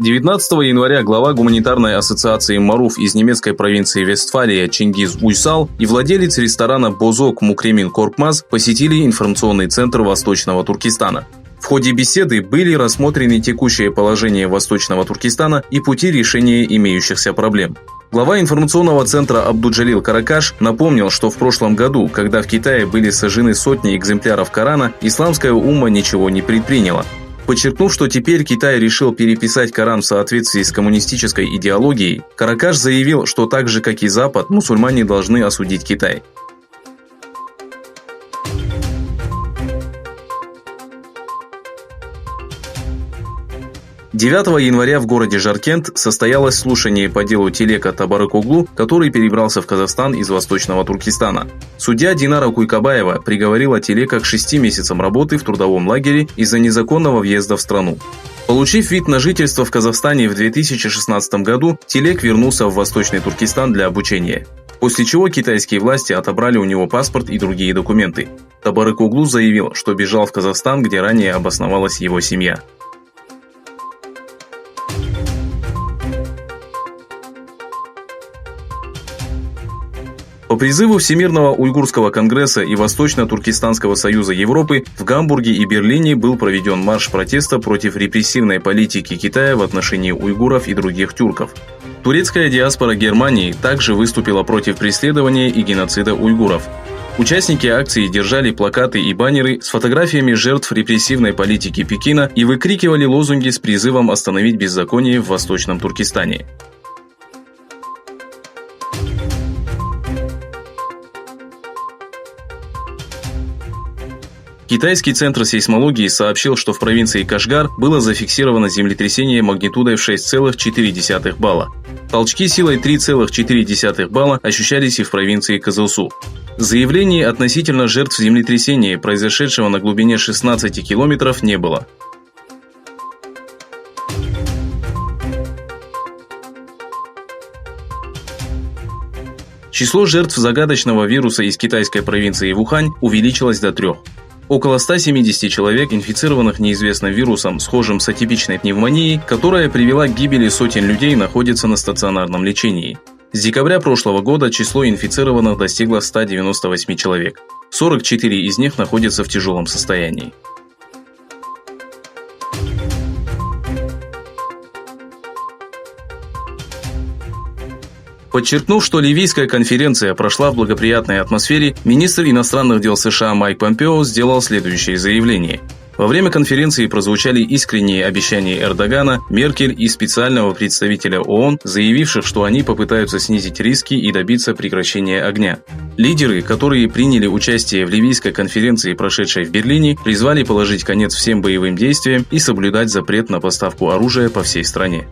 19 января глава гуманитарной ассоциации Маруф из немецкой провинции Вестфалия Чингиз Уйсал и владелец ресторана Бозок Мукремин Коркмаз посетили информационный центр Восточного Туркестана. В ходе беседы были рассмотрены текущее положение Восточного Туркестана и пути решения имеющихся проблем. Глава информационного центра Абдуджалил Каракаш напомнил, что в прошлом году, когда в Китае были сожжены сотни экземпляров Корана, исламская умма ничего не предприняла. Подчеркнув, что теперь Китай решил переписать Коран в соответствии с коммунистической идеологией, Каракаш заявил, что так же, как и Запад, мусульмане должны осудить Китай. 9 января в городе Жаркент состоялось слушание по делу Телека Табарык-Оглу, который перебрался в Казахстан из Восточного Туркестана. Судья Динара Куйкабаева приговорила Телека к 6 месяцам работы в трудовом лагере из-за незаконного въезда в страну. Получив вид на жительство в Казахстане в 2016 году, Телек вернулся в Восточный Туркестан для обучения. После чего китайские власти отобрали у него паспорт и другие документы. Табарык-Оглу заявил, что бежал в Казахстан, где ранее обосновалась его семья. По призыву Всемирного уйгурского конгресса и Восточно-Туркестанского союза Европы в Гамбурге и Берлине был проведен марш протеста против репрессивной политики Китая в отношении уйгуров и других тюрков. Турецкая диаспора Германии также выступила против преследования и геноцида уйгуров. Участники акции держали плакаты и баннеры с фотографиями жертв репрессивной политики Пекина и выкрикивали лозунги с призывом остановить беззаконие в Восточном Туркестане. Китайский центр сейсмологии сообщил, что в провинции Кашгар было зафиксировано землетрясение магнитудой в 6,4 балла. Толчки силой 3,4 балла ощущались и в провинции Кызылсу. Заявлений относительно жертв землетрясения, произошедшего на глубине 16 километров, не было. Число жертв загадочного вируса из китайской провинции Вухань увеличилось до 3. Около 170 человек, инфицированных неизвестным вирусом, схожим с атипичной пневмонией, которая привела к гибели сотен людей, находятся на стационарном лечении. С декабря прошлого года число инфицированных достигло 198 человек. 44 из них находятся в тяжелом состоянии. Подчеркнув, что Ливийская конференция прошла в благоприятной атмосфере, министр иностранных дел США Майк Помпео сделал следующее заявление. Во время конференции прозвучали искренние обещания Эрдогана, Меркель и специального представителя ООН, заявивших, что они попытаются снизить риски и добиться прекращения огня. Лидеры, которые приняли участие в Ливийской конференции, прошедшей в Берлине, призвали положить конец всем боевым действиям и соблюдать запрет на поставку оружия по всей стране.